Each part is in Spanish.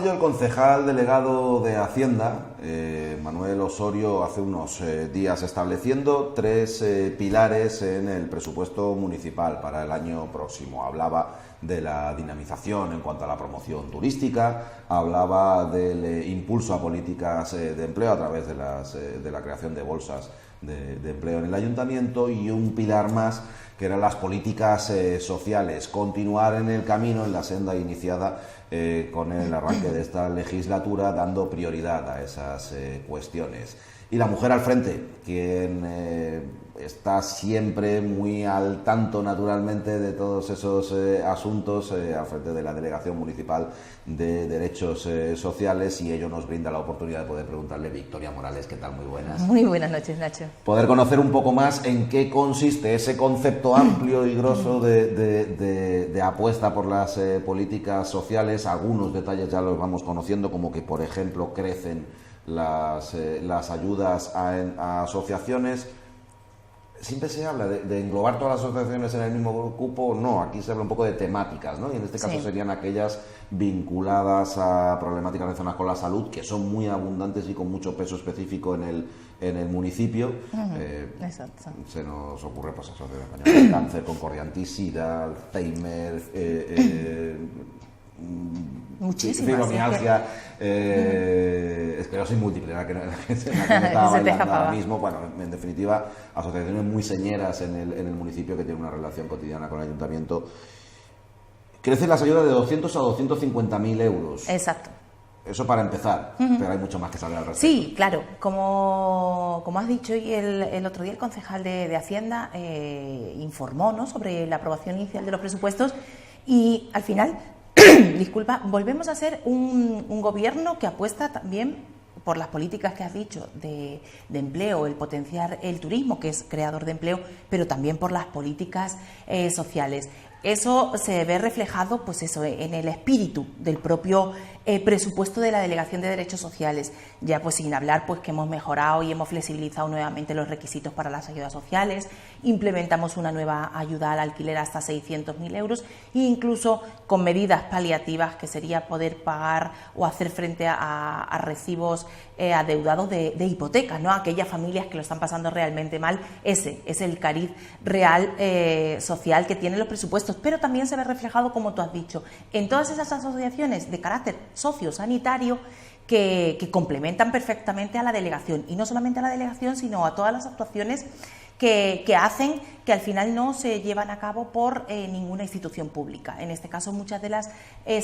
mayo, el concejal delegado de Hacienda, Manuel Osorio, hace unos días estableciendo 3 pilares en el presupuesto municipal para el año próximo. Hablaba de la dinamización en cuanto a la promoción turística, hablaba del impulso a políticas de empleo a través de la creación de bolsas de empleo en el ayuntamiento, y un pilar más que eran las políticas sociales, continuar en el camino, en la senda iniciada con el arranque de esta legislatura, dando prioridad a esas cuestiones. Y la mujer al frente, quien está siempre muy al tanto, naturalmente, de todos esos asuntos al frente de la Delegación Municipal de Derechos Sociales, y ello nos brinda la oportunidad de poder preguntarle. Victoria Morales, ¿qué tal? Muy buenas. Muy buenas noches, Nacho. Poder conocer un poco más en qué consiste ese concepto amplio y grosso de apuesta por las políticas sociales. Algunos detalles ya los vamos conociendo, como que, por ejemplo, crecen las ayudas a asociaciones. Siempre se habla de englobar todas las asociaciones en el mismo cupo. No, aquí se habla un poco de temáticas, ¿no? Y en este caso serían aquellas vinculadas a problemáticas relacionadas con la salud, que son muy abundantes y con mucho peso específico en el municipio. Exacto. Se nos ocurre, pues, Asociación Española de Cáncer, Concordia Anti-Sida, Alzheimer, muchísimas, fibromialgia, esclerosis múltiple, la que me estaba bailando ahora mismo. Bueno, en definitiva, asociaciones muy señeras en el municipio, que tienen una relación cotidiana con el ayuntamiento. Crecen las ayudas de 200 a 250.000 euros. Exacto. Eso para empezar, pero hay mucho más que saber al respecto. Sí, claro. Como has dicho, y el otro día el concejal de Hacienda informó, ¿no?, sobre la aprobación inicial de los presupuestos, y al final disculpa, volvemos a ser un gobierno que apuesta también por las políticas que has dicho de empleo, el potenciar el turismo, que es creador de empleo, pero también por las políticas sociales. Eso se ve reflejado, pues eso, en el espíritu del propio presupuesto de la Delegación de Derechos Sociales. Ya, pues, sin hablar, pues, que hemos mejorado y hemos flexibilizado nuevamente los requisitos para las ayudas sociales, implementamos una nueva ayuda al alquiler hasta 600.000 euros, e incluso con medidas paliativas, que sería poder pagar o hacer frente a recibos adeudados de hipotecas, ¿no? Aquellas familias que lo están pasando realmente mal. Ese es el cariz real social que tienen los presupuestos, pero también se ve reflejado, como tú has dicho, en todas esas asociaciones de carácter sociosanitario que complementan perfectamente a la delegación, y no solamente a la delegación, sino a todas las actuaciones que hacen que al final no se llevan a cabo por ninguna institución pública. En este caso, muchas de las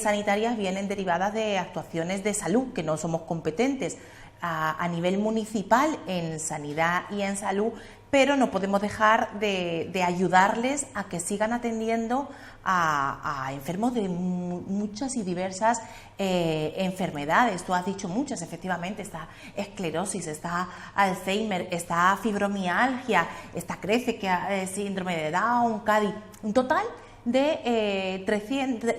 sanitarias vienen derivadas de actuaciones de salud, que no somos competentes a nivel municipal en sanidad y en salud, pero no podemos dejar de ayudarles a que sigan atendiendo a enfermos de muchas y diversas enfermedades. Tú has dicho muchas, efectivamente. Está esclerosis, está Alzheimer, está fibromialgia, está CRECE, que síndrome de Down, CADI. Un total de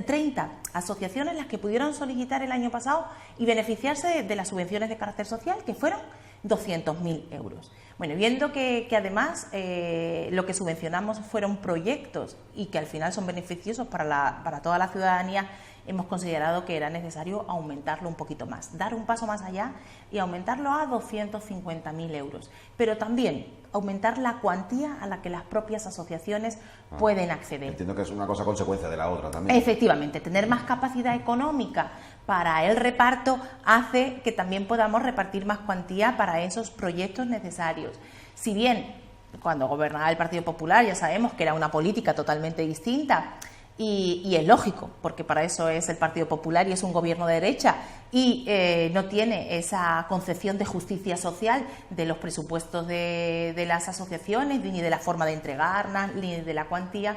30 asociaciones las que pudieron solicitar el año pasado y beneficiarse de las subvenciones de carácter social, que fueron 200.000 euros. Bueno, viendo que además lo que subvencionamos fueron proyectos y que al final son beneficiosos para toda la ciudadanía, hemos considerado que era necesario aumentarlo un poquito más, dar un paso más allá y aumentarlo a 250.000 euros, pero también aumentar la cuantía a la que las propias asociaciones pueden acceder. Entiendo que es una cosa consecuencia de la otra también. Efectivamente, tener más capacidad económica para el reparto hace que también podamos repartir más cuantía para esos proyectos necesarios. Si bien cuando gobernaba el Partido Popular ya sabemos que era una política totalmente distinta, y es lógico, porque para eso es el Partido Popular y es un gobierno de derecha, y no tiene esa concepción de justicia social de los presupuestos de las asociaciones, ni de la forma de entregarlas, ni de la cuantía.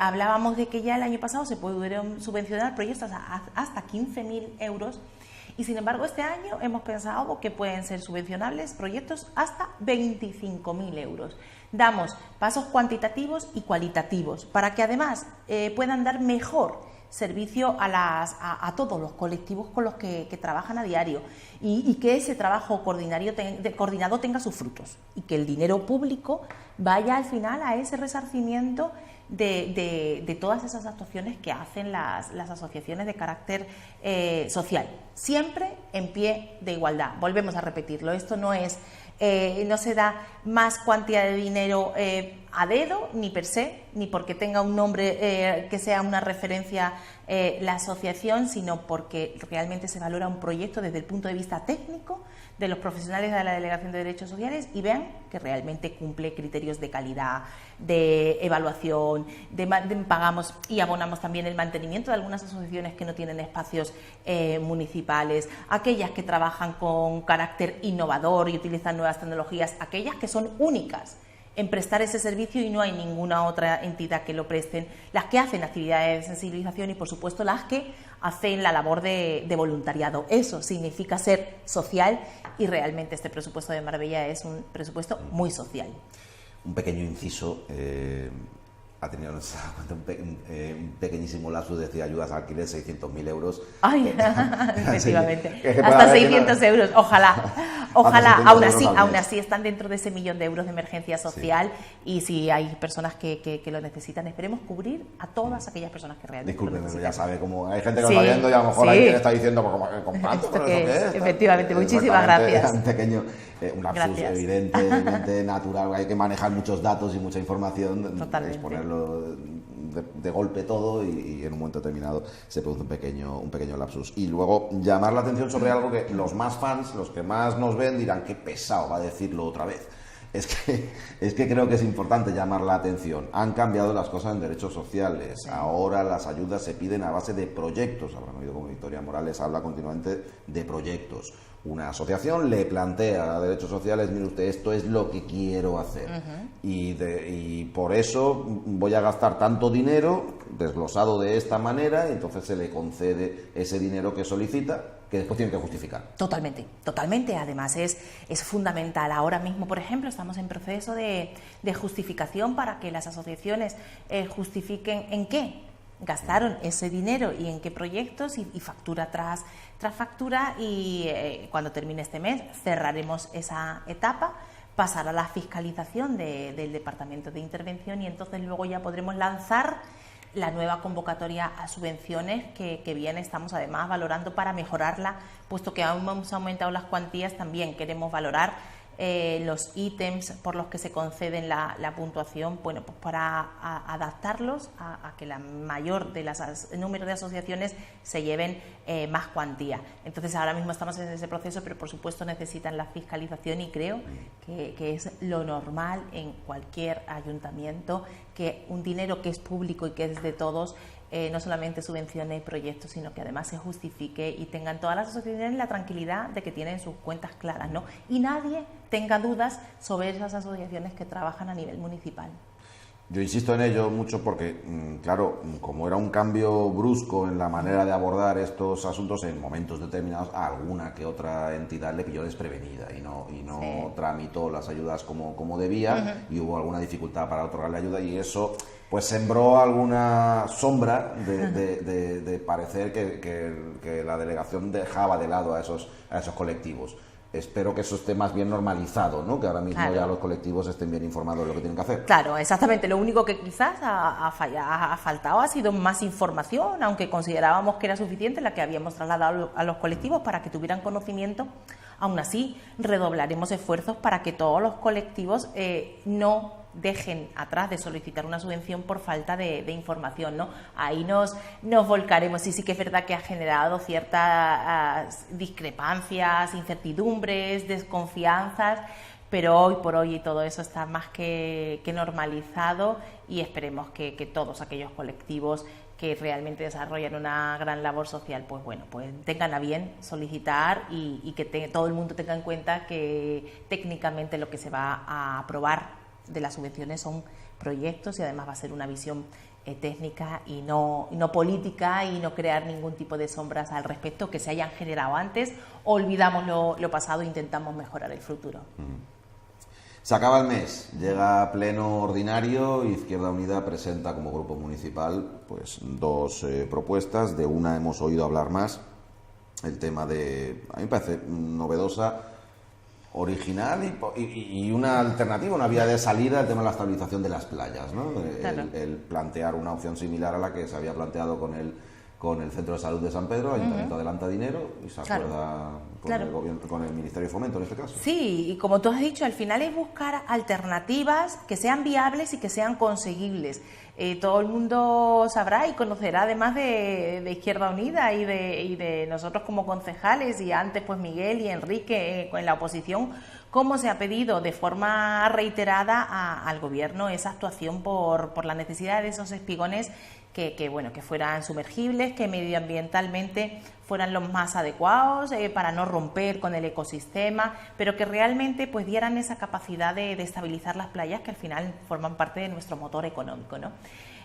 Hablábamos de que ya el año pasado se pudieron subvencionar proyectos hasta 15.000 euros, y sin embargo este año hemos pensado que pueden ser subvencionables proyectos hasta 25.000 euros. Damos pasos cuantitativos y cualitativos para que además puedan dar mejor servicio a todos los colectivos con los que trabajan a diario y que ese trabajo coordinado tenga sus frutos y que el dinero público vaya al final a ese resarcimiento de todas esas actuaciones que hacen las asociaciones de carácter social, siempre en pie de igualdad. Volvemos a repetirlo, esto no es no se da más cuantía de dinero a dedo, ni per se, ni porque tenga un nombre que sea una referencia la asociación, sino porque realmente se valora un proyecto desde el punto de vista técnico de los profesionales de la Delegación de Derechos Sociales y vean que realmente cumple criterios de calidad, de evaluación, pagamos y abonamos también el mantenimiento de algunas asociaciones que no tienen espacios municipales, aquellas que trabajan con carácter innovador y utilizan nuevas tecnologías, aquellas que son únicas en prestar ese servicio y no hay ninguna otra entidad que lo presten, las que hacen actividades de sensibilización y, por supuesto, las que hacen la labor de voluntariado. Eso significa ser social y realmente este presupuesto de Marbella es un presupuesto muy social. Un pequeño inciso, ha tenido un pequeñísimo lapsus, decía ayudas al alquiler, 600.000 euros. Ay, efectivamente, hasta 600 euros, ojalá, aún así están dentro de ese 1.000.000 de euros de emergencia social y si hay personas que lo necesitan, esperemos cubrir a todas aquellas personas que realmente lo necesitan. Ya sabe, como hay gente que lo está viendo y a lo mejor hay quien está diciendo, ¿con cuánto? ¿Pero eso qué es? Efectivamente, muchísimas gracias. Un pequeño, un lapsus evidente, natural, hay que manejar muchos datos y mucha información, exponerlo de golpe todo y en un momento determinado se produce un pequeño lapsus. Y luego llamar la atención sobre algo que los más fans, los que más nos ven, dirán qué pesado va a decirlo otra vez. Es que creo que es importante llamar la atención. Han cambiado las cosas en derechos sociales. Ahora las ayudas se piden a base de proyectos. Habrán oído como Victoria Morales habla continuamente de proyectos. Una asociación le plantea a derechos sociales, mire usted, esto es lo que quiero hacer. Y por eso voy a gastar tanto dinero desglosado de esta manera y entonces se le concede ese dinero que solicita, que después tiene que justificar. Totalmente. Además es fundamental. Ahora mismo, por ejemplo, estamos en proceso de justificación para que las asociaciones justifiquen en qué gastaron ese dinero y en qué proyectos y factura tras factura y cuando termine este mes cerraremos esa etapa, pasará a la fiscalización del Departamento de Intervención y entonces luego ya podremos lanzar la nueva convocatoria a subvenciones que bien estamos además valorando para mejorarla, puesto que aún hemos aumentado las cuantías, también queremos valorar los ítems por los que se conceden la puntuación, bueno, pues para adaptarlos a que la mayor de el número de asociaciones se lleven más cuantía. Entonces ahora mismo estamos en ese proceso, pero por supuesto necesitan la fiscalización y creo que es lo normal en cualquier ayuntamiento que un dinero que es público y que es de todos no solamente subvencione proyectos, sino que además se justifique y tengan todas las asociaciones la tranquilidad de que tienen sus cuentas claras, ¿no? Y nadie tenga dudas sobre esas asociaciones que trabajan a nivel municipal. Yo insisto en ello mucho porque, claro, como era un cambio brusco en la manera de abordar estos asuntos, en momentos determinados a alguna que otra entidad le pilló desprevenida y no tramitó las ayudas como debía y hubo alguna dificultad para otorgarle ayuda y eso pues sembró alguna sombra de parecer que la delegación dejaba de lado a esos colectivos. Espero que eso esté más bien normalizado, ¿no? Que ahora mismo ya los colectivos estén bien informados de lo que tienen que hacer. Claro, exactamente. Lo único que quizás ha faltado ha sido más información, aunque considerábamos que era suficiente la que habíamos trasladado a los colectivos para que tuvieran conocimiento. Aún así, redoblaremos esfuerzos para que todos los colectivos no dejen atrás de solicitar una subvención por falta de información, ¿no? Ahí nos volcaremos. Y sí que es verdad que ha generado ciertas discrepancias, incertidumbres, desconfianzas, pero hoy por hoy todo eso está más que normalizado y esperemos que todos aquellos colectivos que realmente desarrollan una gran labor social, pues bueno, pues tengan a bien solicitar y que todo el mundo tenga en cuenta que técnicamente lo que se va a aprobar de las subvenciones son proyectos y además va a ser una visión técnica y no política y no crear ningún tipo de sombras al respecto que se hayan generado antes. Olvidamos lo pasado e intentamos mejorar el futuro. Se acaba el mes, llega pleno ordinario y Izquierda Unida presenta como grupo municipal pues dos propuestas. De una hemos oído hablar más, el tema de, a mí me parece novedosa, original y una alternativa, una vía de salida, el tema de la estabilización de las playas, ¿no? Claro. El plantear una opción similar a la que se había planteado con el Centro de Salud de San Pedro. El Ayuntamiento adelanta dinero y se acuerda con el gobierno, con el Ministerio de Fomento en este caso. Sí, y como tú has dicho, al final es buscar alternativas que sean viables y que sean conseguibles. Todo el mundo sabrá y conocerá, además de Izquierda Unida y de nosotros como concejales, y antes pues Miguel y Enrique en la oposición, cómo se ha pedido de forma reiterada al Gobierno esa actuación por la necesidad de esos espigones que fueran sumergibles, que medioambientalmente fueran los más adecuados para no romper con el ecosistema, pero que realmente pues dieran esa capacidad de estabilizar las playas, que al final forman parte de nuestro motor económico, ¿no?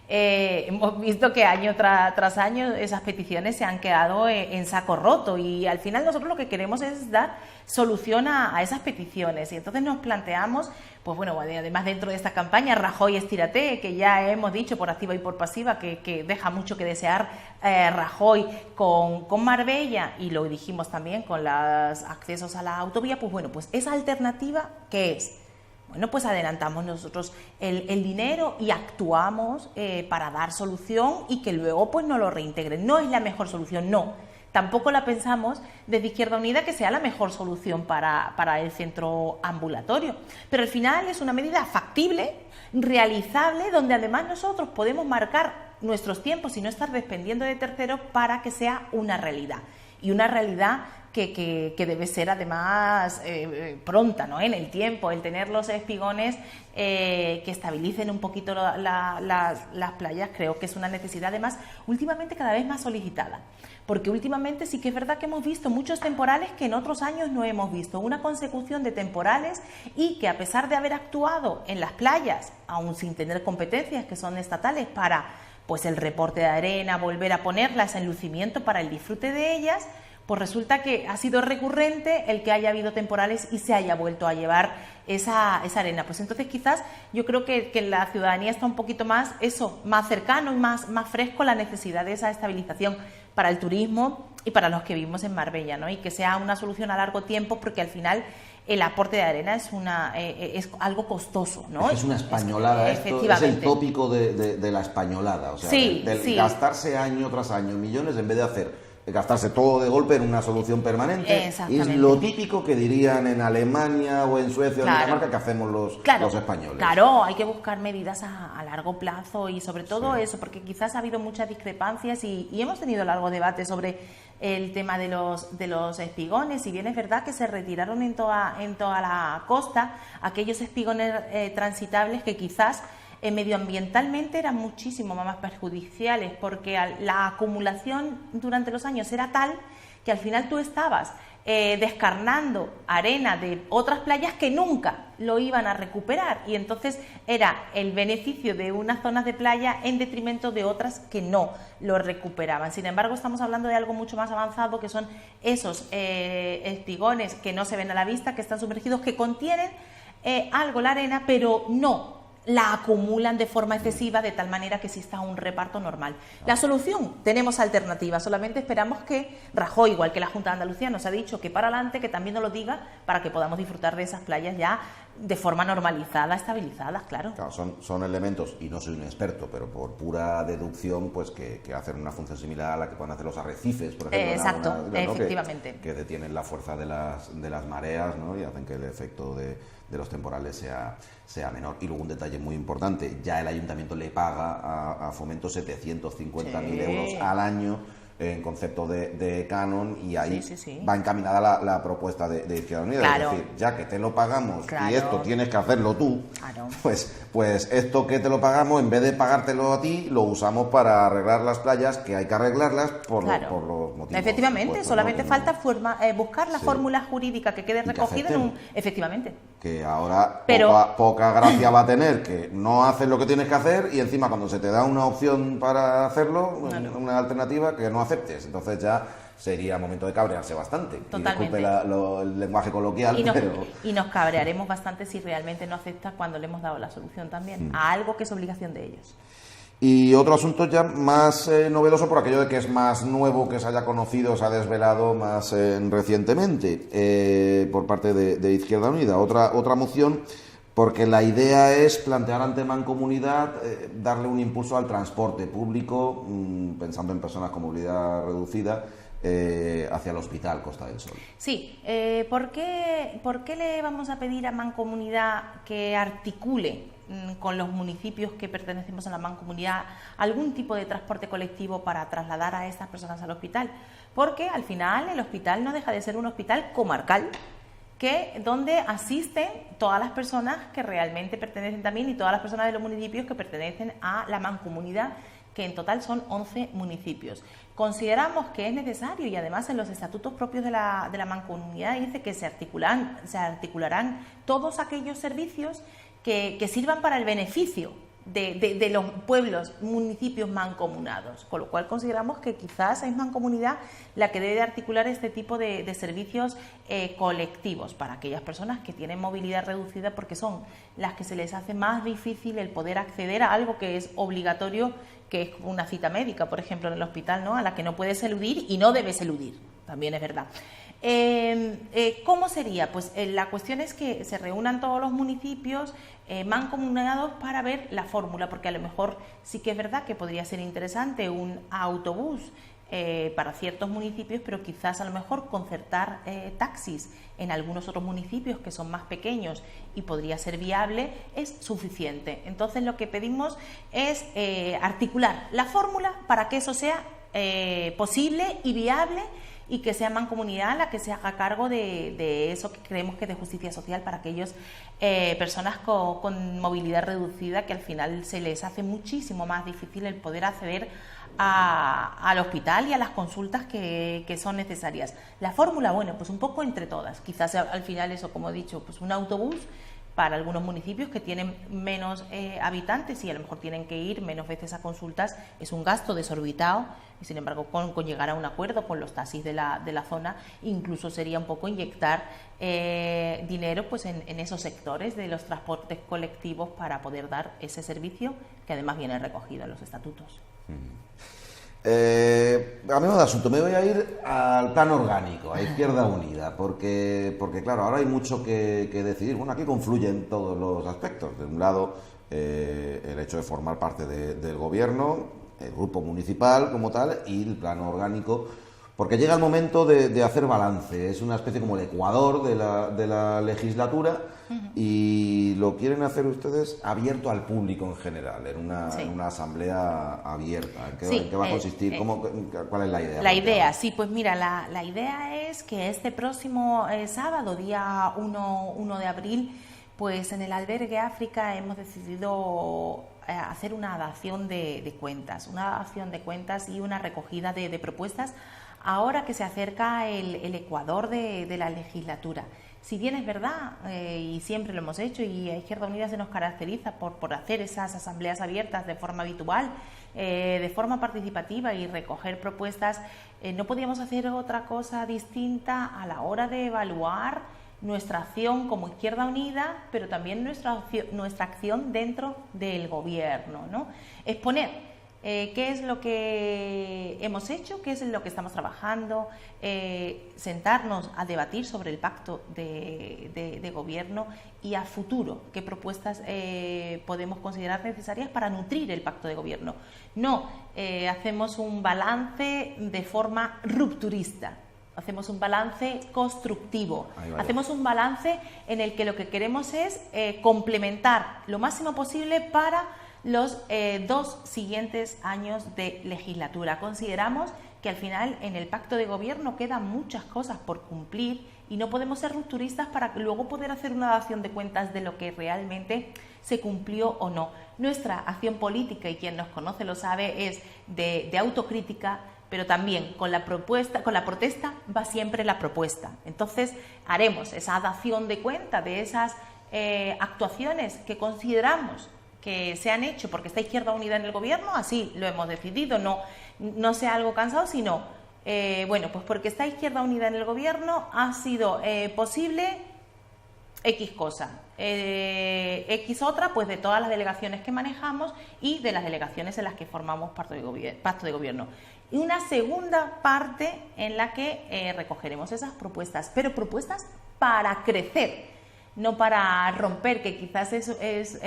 Hemos visto que año tras año esas peticiones se han quedado en saco roto, y al final nosotros lo que queremos es dar solución a esas peticiones, y entonces nos planteamos, pues bueno, además dentro de esta campaña Rajoy Estírate, que ya hemos dicho por activa y por pasiva que deja mucho que desear Rajoy con Marbella, y lo dijimos también con los accesos a la autovía, pues bueno, pues esa alternativa, ¿qué es? Bueno, pues adelantamos nosotros el dinero y actuamos para dar solución y que luego pues no lo reintegren. No es la mejor solución, no. Tampoco la pensamos desde Izquierda Unida que sea la mejor solución para el centro ambulatorio. Pero al final es una medida factible, realizable, donde además nosotros podemos marcar nuestros tiempos y no estar dependiendo de terceros para que sea una realidad. Y una realidad que debe ser además pronta, ¿no? En el tiempo, el tener los espigones que estabilicen un poquito las playas, creo que es una necesidad además últimamente cada vez más solicitada, porque últimamente sí que es verdad que hemos visto muchos temporales que en otros años no hemos visto, una consecución de temporales, y que a pesar de haber actuado en las playas, aún sin tener competencias que son estatales para pues el reporte de arena, volver a ponerlas en lucimiento para el disfrute de ellas, pues resulta que ha sido recurrente el que haya habido temporales y se haya vuelto a llevar esa arena. Pues entonces quizás yo creo que la ciudadanía está un poquito más cercano y más fresco la necesidad de esa estabilización para el turismo y para los que vivimos en Marbella, ¿no? Y que sea una solución a largo tiempo, porque al final el aporte de arena es algo costoso, ¿no? Es una españolada, esto es el tópico de la españolada, o sea, del gastarse año tras año millones en vez de gastarse todo de golpe en una solución permanente. Es lo típico que dirían en Alemania o en Suecia o en Dinamarca que hacemos los españoles. Claro, hay que buscar medidas a largo plazo, y sobre todo eso, porque quizás ha habido muchas discrepancias y hemos tenido largo debate sobre el tema de los espigones. Si bien es verdad que se retiraron en toda la costa aquellos espigones transitables que quizás medioambientalmente eran muchísimo más perjudiciales, porque la acumulación durante los años era tal que al final tú estabas descarnando arena de otras playas que nunca lo iban a recuperar, y entonces era el beneficio de unas zonas de playa en detrimento de otras que no lo recuperaban. Sin embargo, estamos hablando de algo mucho más avanzado, que son esos espigones que no se ven a la vista, que están sumergidos, que contienen algo la arena, pero no la acumulan de forma excesiva, de tal manera que exista un reparto normal. La solución, tenemos alternativas, solamente esperamos que Rajoy, igual que la Junta de Andalucía, nos ha dicho que para adelante, que también nos lo diga, para que podamos disfrutar de esas playas ya de forma normalizada, estabilizadas, claro. Son elementos, y no soy un experto, pero por pura deducción, pues que hacen una función similar a la que pueden hacer los arrecifes, por ejemplo. Exacto, efectivamente. Que detienen la fuerza de las mareas, ¿no? Y hacen que el efecto de los temporales sea menor. Y luego un detalle muy importante, ya el ayuntamiento le paga a Fomento 750.000 euros al año en concepto de canon, y ahí va encaminada la propuesta de Izquierda Unida. Claro. Es decir, ya que te lo pagamos y esto tienes que hacerlo tú, pues esto que te lo pagamos, en vez de pagártelo a ti, lo usamos para arreglar las playas, que hay que arreglarlas por los motivos. Efectivamente, solamente falta buscar la fórmula jurídica que quede recogida en un... Efectivamente. Que ahora poca gracia va a tener, que no haces lo que tienes que hacer, y encima cuando se te da una opción para hacerlo, una alternativa, que no aceptes. Entonces ya sería momento de cabrearse bastante. Totalmente. Y disculpe el lenguaje coloquial, y nos cabrearemos bastante si realmente no acepta cuando le hemos dado la solución también a algo que es obligación de ellos. Y otro asunto ya más novedoso por aquello de que es más nuevo, que se haya conocido, se ha desvelado más recientemente por parte de Izquierda Unida. Otra moción, porque la idea es plantear ante Mancomunidad darle un impulso al transporte público, pensando en personas con movilidad reducida, hacia el Hospital Costa del Sol. Sí, ¿por qué le vamos a pedir a Mancomunidad que articule con los municipios que pertenecemos a la Mancomunidad algún tipo de transporte colectivo para trasladar a estas personas al hospital? Porque al final el hospital no deja de ser un hospital comarcal, donde asisten todas las personas que realmente pertenecen también y todas las personas de los municipios que pertenecen a la Mancomunidad, que en total son 11 municipios. Consideramos que es necesario, y además en los estatutos propios de la Mancomunidad dice que se articularán todos aquellos servicios que sirvan para el beneficio de los pueblos, municipios mancomunados, con lo cual consideramos que quizás es Mancomunidad la que debe articular este tipo de servicios colectivos para aquellas personas que tienen movilidad reducida, porque son las que se les hace más difícil el poder acceder a algo que es obligatorio, que es una cita médica, por ejemplo, en el hospital, ¿no?, a la que no puedes eludir y no debes eludir, también es verdad. ¿Cómo sería? Pues la cuestión es que se reúnan todos los municipios mancomunados para ver la fórmula, porque a lo mejor sí que es verdad que podría ser interesante un autobús para ciertos municipios, pero quizás a lo mejor concertar taxis en algunos otros municipios que son más pequeños y podría ser viable, es suficiente. Entonces lo que pedimos es articular la fórmula para que eso sea posible y viable, y que sea Mancomunidad la que se haga cargo de eso que creemos que es de justicia social para aquellas personas con movilidad reducida, que al final se les hace muchísimo más difícil el poder acceder al hospital y a las consultas que son necesarias. La fórmula, bueno, pues un poco entre todas. Quizás al final eso, como he dicho, pues un autobús para algunos municipios que tienen menos habitantes y a lo mejor tienen que ir menos veces a consultas, es un gasto desorbitado, y sin embargo con llegar a un acuerdo con los taxis de la zona, incluso sería un poco inyectar dinero pues en esos sectores de los transportes colectivos para poder dar ese servicio que además viene recogido en los estatutos. A mí me da asunto, me voy a ir al plan orgánico, a Izquierda Unida, porque claro, ahora hay mucho que decidir. Bueno, aquí confluyen todos los aspectos. De un lado, el hecho de formar parte del gobierno, el grupo municipal como tal, y el plan orgánico, porque llega el momento de hacer balance. Es una especie como el Ecuador de la legislatura, y lo quieren hacer ustedes abierto al público en general, en una asamblea abierta. ¿En qué va a consistir? ¿Cuál es la idea? La idea, sí, pues mira, la idea es que este próximo sábado, día 1 de abril, pues en el albergue África hemos decidido hacer una dación de cuentas, y una recogida de propuestas, ahora que se acerca el Ecuador de la legislatura. Si bien es verdad, y siempre lo hemos hecho, y a Izquierda Unida se nos caracteriza por hacer esas asambleas abiertas de forma habitual, de forma participativa y recoger propuestas, no podíamos hacer otra cosa distinta a la hora de evaluar nuestra acción como Izquierda Unida, pero también nuestra acción dentro del gobierno, ¿no? Exponer qué es lo que hemos hecho, qué es en lo que estamos trabajando, sentarnos a debatir sobre el pacto de gobierno y a futuro qué propuestas podemos considerar necesarias para nutrir el pacto de gobierno. No hacemos un balance de forma rupturista. Hacemos un balance constructivo, hacemos un balance en el que lo que queremos es complementar lo máximo posible para los 2 siguientes años de legislatura. Consideramos que al final en el pacto de gobierno quedan muchas cosas por cumplir y no podemos ser rupturistas para luego poder hacer una dación de cuentas de lo que realmente se cumplió o no. Nuestra acción política, y quien nos conoce lo sabe, es de autocrítica, pero también con la protesta va siempre la propuesta. Entonces haremos esa dación de cuenta de esas actuaciones que consideramos que se han hecho porque está Izquierda Unida en el gobierno, así lo hemos decidido, no sea algo cansado, sino Bueno, pues porque está Izquierda Unida en el gobierno ha sido posible X cosa, X otra, pues de todas las delegaciones que manejamos y de las delegaciones en las que formamos pacto de gobierno. Y una segunda parte en la que recogeremos esas propuestas, pero propuestas para crecer, no para romper, que quizás es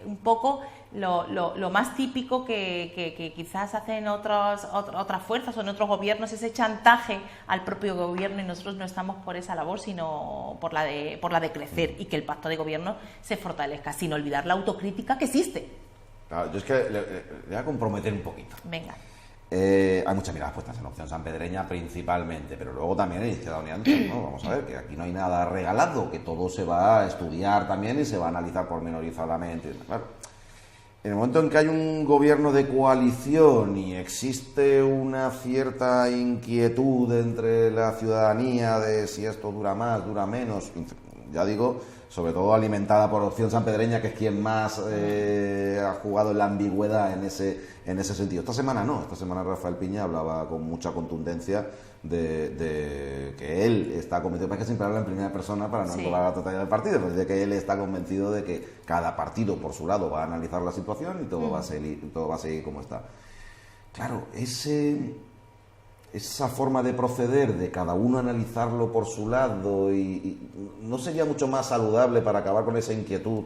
un poco lo más típico que quizás hacen otras fuerzas o en otros gobiernos, ese chantaje al propio gobierno, y nosotros no estamos por esa labor, sino por la de crecer y que el pacto de gobierno se fortalezca, sin olvidar la autocrítica que existe. Claro, yo es que le voy a comprometer un poquito. Venga. Hay muchas miradas puestas en Opción Sanpedreña principalmente, pero luego también en Izquierda Unida, ¿no? Vamos a ver, que aquí no hay nada regalado, que todo se va a estudiar también y se va a analizar pormenorizadamente. Claro, en el momento en que hay un gobierno de coalición y existe una cierta inquietud entre la ciudadanía de si esto dura más, dura menos, ya digo, sobre todo alimentada por Opción Sanpedreña, que es quien más ha jugado en la ambigüedad en ese sentido. Esta semana no, esta semana Rafael Piña hablaba con mucha contundencia de que él está convencido, parece que siempre habla en primera persona para no encobar la totalidad del partido, pero de que él está convencido de que cada partido por su lado va a analizar la situación y todo va a seguir como está. Claro, esa forma de proceder, de cada uno analizarlo por su lado, y ¿no sería mucho más saludable para acabar con esa inquietud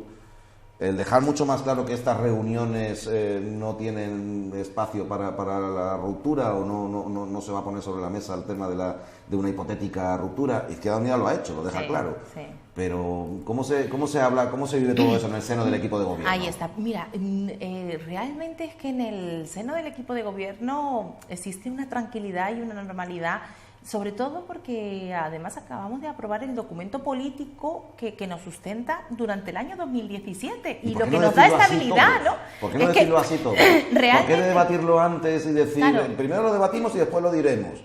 el dejar mucho más claro que estas reuniones no tienen espacio para la ruptura, o no se va a poner sobre la mesa el tema de una hipotética ruptura? Izquierda Unida lo ha hecho, lo deja claro. Sí. Pero ¿cómo se habla, cómo se vive todo eso en el seno del equipo de gobierno? Ahí está. Mira, realmente es que en el seno del equipo de gobierno existe una tranquilidad y una normalidad, sobre todo porque además acabamos de aprobar el documento político que nos sustenta durante el año 2017 y lo que nos da estabilidad, ¿no? ¿Por qué no decirlo así todo? Realmente, ¿por qué debatirlo antes y decir, claro, primero lo debatimos y después lo diremos?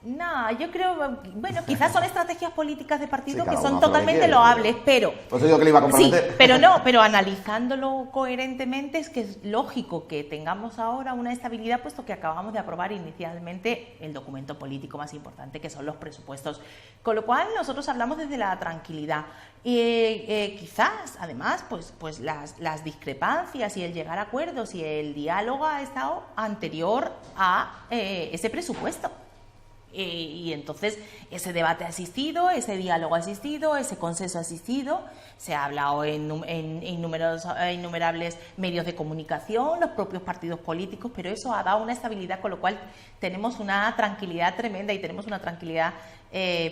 No, yo creo, bueno, quizás son estrategias políticas de partido que son totalmente loables, pero... Pues digo que le iba a comprometer. Sí, pero analizándolo coherentemente es que es lógico que tengamos ahora una estabilidad, puesto que acabamos de aprobar inicialmente el documento político más importante, que son los presupuestos. Con lo cual nosotros hablamos desde la tranquilidad. Quizás, además, pues las discrepancias y el llegar a acuerdos y el diálogo ha estado anterior a ese presupuesto. Y entonces ese debate ha existido, ese diálogo ha existido, ese consenso ha existido, se ha hablado en innumerables medios de comunicación, los propios partidos políticos, pero eso ha dado una estabilidad, con lo cual tenemos una tranquilidad tremenda, y tenemos una tranquilidad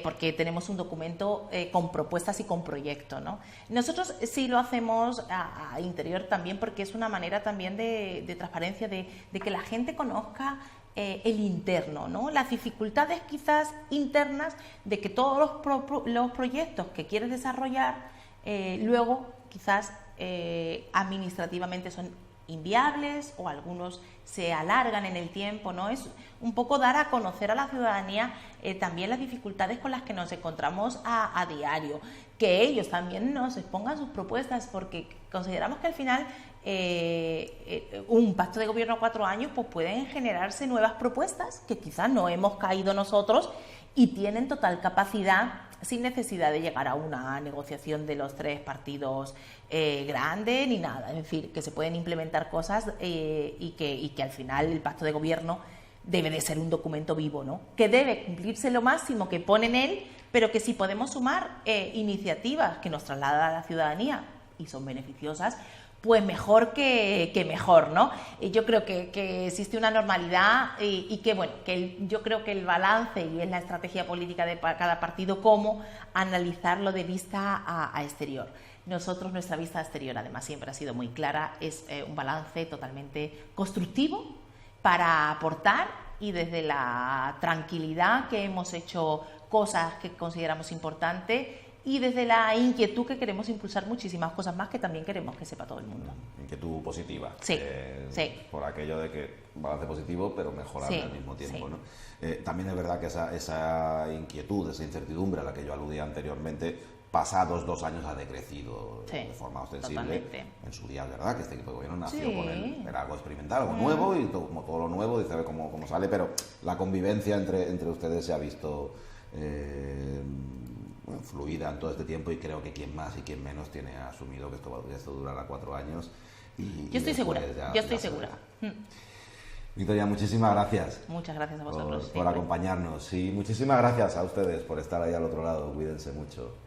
porque tenemos un documento con propuestas y con proyecto, ¿no? Nosotros sí lo hacemos a interior también, porque es una manera también de transparencia, de que la gente conozca el interno, ¿no? Las dificultades quizás internas de que todos los proyectos que quieres desarrollar luego quizás administrativamente son inviables, o algunos se alargan en el tiempo, ¿no? Es un poco dar a conocer a la ciudadanía también las dificultades con las que nos encontramos a diario, que ellos también nos expongan sus propuestas, porque consideramos que al final un pacto de gobierno a 4 años, pues pueden generarse nuevas propuestas que quizás no hemos caído nosotros y tienen total capacidad, sin necesidad de llegar a una negociación de los 3 partidos grande ni nada. Es decir, que se pueden implementar cosas y que al final el pacto de gobierno debe de ser un documento vivo, ¿no? Que debe cumplirse lo máximo que pone en él, pero que si podemos sumar iniciativas que nos trasladan a la ciudadanía y son beneficiosas, pues mejor que mejor, ¿no? Yo creo que existe una normalidad y que, bueno, yo creo que el balance, y es la estrategia política de cada partido, cómo analizarlo de vista a exterior. Nosotros, nuestra vista exterior, además, siempre ha sido muy clara, es un balance totalmente constructivo para aportar, y desde la tranquilidad que hemos hecho cosas que consideramos importantes, y desde la inquietud que queremos impulsar muchísimas cosas más que también queremos que sepa todo el mundo. Inquietud positiva. Sí, sí. Por aquello de que balance positivo, pero mejorable al mismo tiempo, sí, ¿no? También es verdad que esa inquietud, esa incertidumbre a la que yo aludía anteriormente, pasados 2 años ha decrecido Sí, de forma ostensible. totalmente. En su día es verdad que este equipo de gobierno nació Sí. con era algo experimental, algo nuevo, y como todo lo nuevo, dice a ver cómo sale, pero la convivencia entre ustedes se ha visto bueno, fluida en todo este tiempo, y creo que quien más y quien menos tiene asumido que esto durará 4 años. Yo estoy segura, yo estoy segura. Victoria, muchísimas gracias. Muchas gracias a vosotros. Por acompañarnos, y muchísimas gracias a ustedes por estar ahí al otro lado. Cuídense mucho.